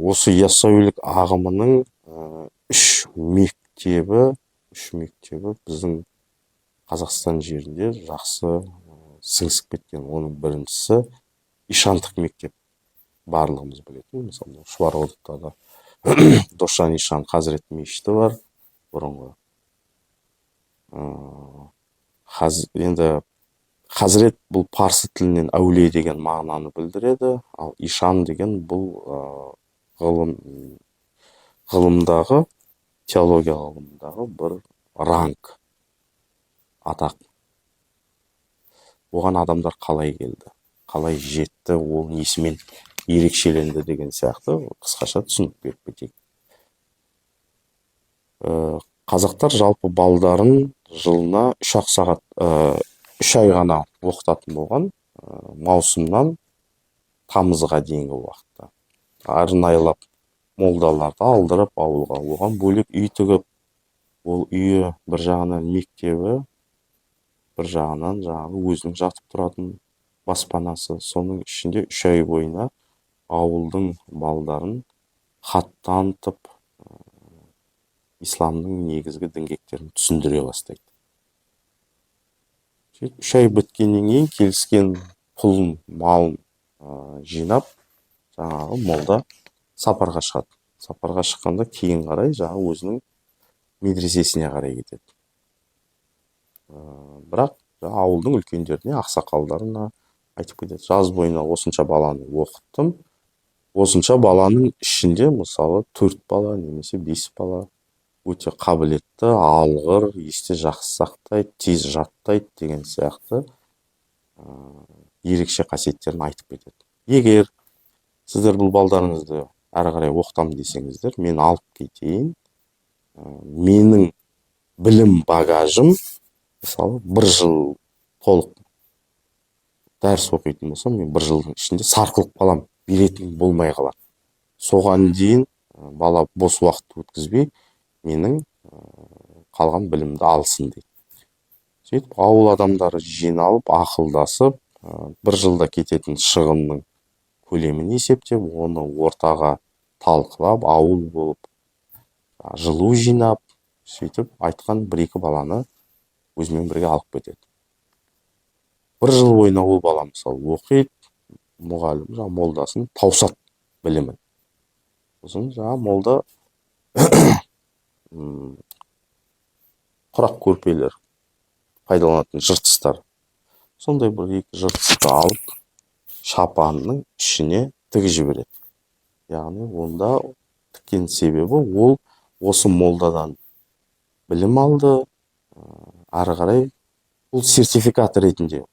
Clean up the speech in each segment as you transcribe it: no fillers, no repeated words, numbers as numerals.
осы яссауилік ағымының үш мектебі біздің Қазақстан жерінде жақсы сіңісіп кеткен. Оның біріншісі ишандық мектеп. Барлығымыз білетін, мысалы Шұбарқұдықтағы Досжан Ишан Хазірет мешіті бар бұрынғы. Енді Хазірет бұл парсы тілінен әулие деген мағынаны білдіреді, ал Ишан деген бұл ғылымдағы, теология ғылымындағы бір ранг, атақ. Оған адамдар қалай келді, қалай жетті, ол несімен ерекшеленді деген сияқты қысқаша түсінік беріп кетейік. Қазақтар жалпы балдарын жылына 3 ай ғана оқытатын болған, маусымнан тамызға дейінгі уақытта. Арнайлап молдаларды алдырып ауылға, оған бөлек үй тігіп, ол үйі бір жағынан мектебі, бір жағынан жаңағы өзінің жатып тұратын баспанасы. Соның ішінде 3 ай бойына ауылдың балдарын хат танытып, исламның негізгі діңгектерін түсіндіре бастайды. 3 ай біткеннен кейін келіскен пұлын, малын жинап, жаңағы молда сапарға шығады. Сапарға шыққанда кейін қарай жаңағы өзінің медресесіне қарай кетеді. Бірақ ауылдың үлкендеріне, ақсақалдарына айтып кетеді: жаз бойына осынша баланы оқыттым. Осынша баланың ішінде мысалы 4 бала немесе 5 бала өте қабілетті, алғыр, есте жақсы сақтайды, тез жаттайды деген сияқты ерекше қасиеттерін айтып кетеді. Егер сіздер бұл балдарыңызды әрі қарай оқытам десеңіздер, мен алып кетейін. Менің білім багажым, мысалы, 1 жыл толық дәріс оқитын болсам, мен 1 жылдың ішінде сарқылып қалам, беретін болмай қалам. Соған дейін бала бос уақыт өткізбей, менің қалған білімді алсын дейді. Сөйтіп, ауыл адамдары жиналып, ақылдасып, 1 жылда кететін шығынның көлемін есептеп, оны ортаға талқылап, ауыл болып, жылу жинап, сөйтіп айтқан 1-2 баланы өзімен бірге алып кетеді. 1 жыл бойына ол бала мысалы оқиды, мұғалім, молдасын таусат білімін. Сосын молда құрақ көрпелер пайдаланатын жыртыстар. Сондай 1-2 жыртысты алып, шапанның ішіне тігіп жібереді. Яғни онда тіккен себебі ол осы молдадан білім алды, ары қарай бұл сертификат ретінде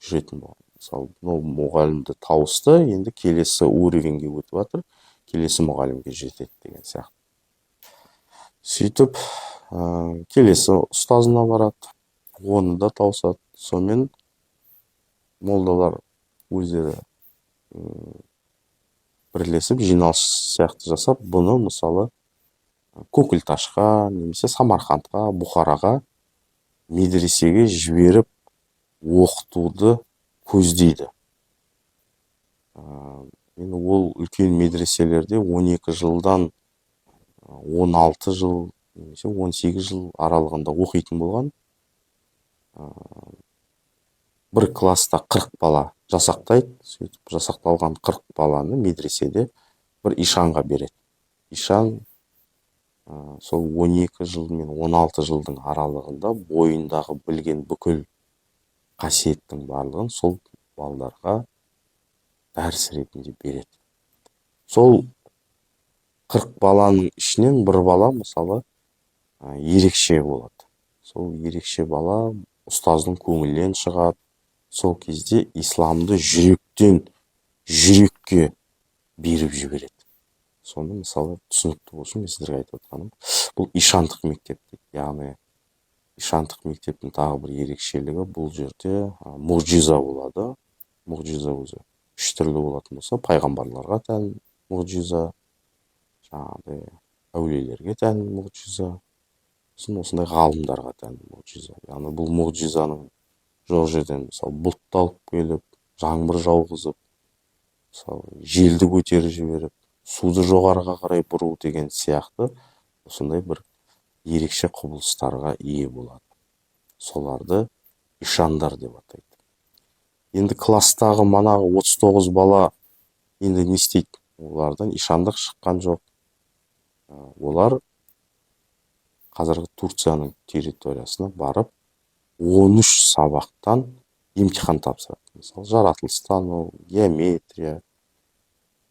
жүретін болған. Мысалы, мұғалімді тауысты, енді келесі уровеньге өтіп жатыр, келесі мұғалімге жетеді деген сияқты. Сөйтіп, келесі ұстазына барады, оны да тауысады. Сонымен молдалар өздері бірлесіп, жиналыс сияқты жасап, бұны мысалы Көкілташқа, немесе Самарқандқа, Бұхараға, медресеге жіберіп оқытуды көздейді. Ол үлкен медреселерде 12 жылдан 16 жыл, немесе 18 жыл аралығында оқитын болған. Бір класста 40 бала жасақтайды. Сөйтіп, жасақталған 40 баланы медреседе бір ишанға береді. Ишан сол 12 жыл мен 16 жылдың аралығында бойындағы білген бүкіл қасиеттің барлығын сол балдарға дәріс ретінде береді. Сол 40 баланың ішінен бір бала мысалы ерекше болады. Сол ерекше бала ұстаздың көңілінен шығады. Сол кезде исламды жүректен жүрекке беріп жібереді. Соны мысалы түсінікті болсын, мен сіздерге айтып отырғаным, бұл ишандық мектеп дейді. Яғни ишандық мектептің тағы бір ерекшелігі, бұл жерде мұғжиза болады. Мұғжиза өзі 3 түрлі болатын болса, пайғамбарларға тән мұғжиза, жаңағыдай әулиелерге тән мұғжиза, осындай ғалымдарға тән мұғжиза. Яғни бұл мұғжизаның жоқ жерден мысалы бұлтты алып келіп, жаңбыр жауғызып, мысалы желді көтеріп жіберіп, суды жоғарыға қарай бұру деген сияқты осындай бір ерекше құбылыстарға ие болады. Соларды ишандар деп атайды. Енді класстағы манағы 39 бала енді не істейді? Олардан ишандық шыққан жоқ. Олар қазіргі Турцияның территориясына барып 13 сабақтан емтихан тапсырады. Мысалы, жаратылыстану, геометрия,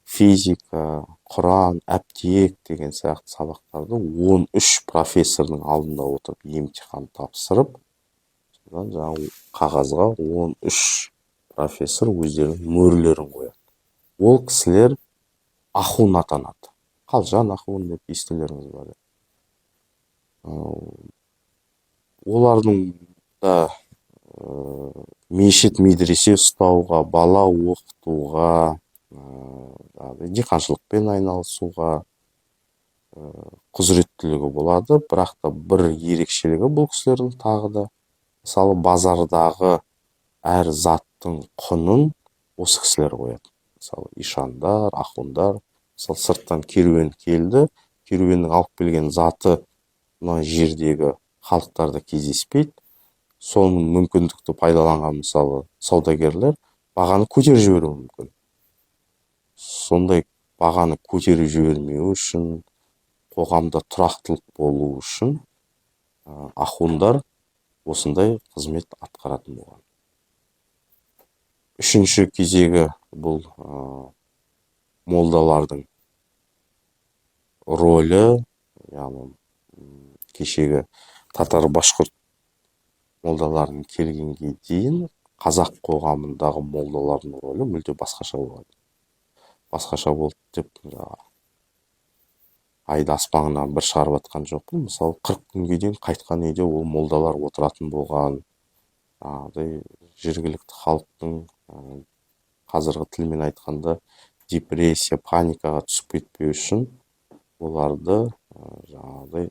физика, Құран, әптиек деген сияқты сабақтарды 13 профессордың алдында отырып емтихан тапсырып, содан жаңағы қағазға 13 профессор өздерінің мөрлерін қояды. Ол кісілер ахун атанады. Қалжан ахун деп естулеріңіз бар. Олардың да мешіт медресе ұстауға, бала оқытуға, диқаншылықпен айналысуға құзыреттілігі болады. Бірақ та бір ерекшелігі бұл кісілердің тағы да, мысалы, базардағы әр заттың құнын осы кісілер қояды. Мысалы, ишандар, ахундар, мысалы, сырттан керуен келді, керуеннің алып келген заты мына жердегі халықтарда кездеспейді. Соның мүмкіндікті пайдаланған, мысалы, саудагерлер бағаны көтеріп жіберуі мүмкін. Сондай бағаны көтеріп жібермеу үшін, қоғамда тұрақтылық болу үшін ахундар осындай қызмет атқаратын болған. Үшінші кезегі бұл молдалардың рөлі, яғни кешегі татар башқұрт молдалардың келгенге дейін қазақ қоғамындағы молдалардың рөлі мүлде басқаша болады. Басқаша болды деп айды аспаннан бір шығарып атқан жоқпын. Мысалы, 40 күнге дейін қайтқан үйде ол молдалар отыратын болған. Жергілікті халықтың қазіргі тілмен айтқанда депрессия, паникаға түсіп кетпеу үшін оларды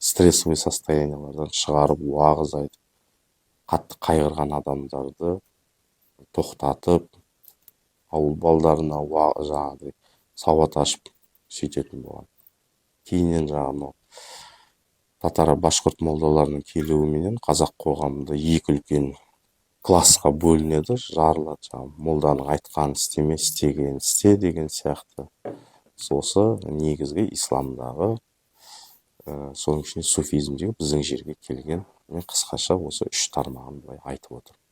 стрессовый состояниялардан шығарып, уағыз айтып, қатты қайғырған адамдарды тоқтатып, ауыл балдарына сауат ашып сөйтетін болған. Кейіннен татар башқұрт молдаларының келуіменен қазақ қоғамында екі үлкен классқа бөлінеді, жарылады. Молданың айтқанын істеме, істегенін істе деген сияқты. Сосы негізгі исламдағы, соның ішінде суфизмдегі біздің жерге келген, мен қысқаша осы 3 тармағын айтып отырмын.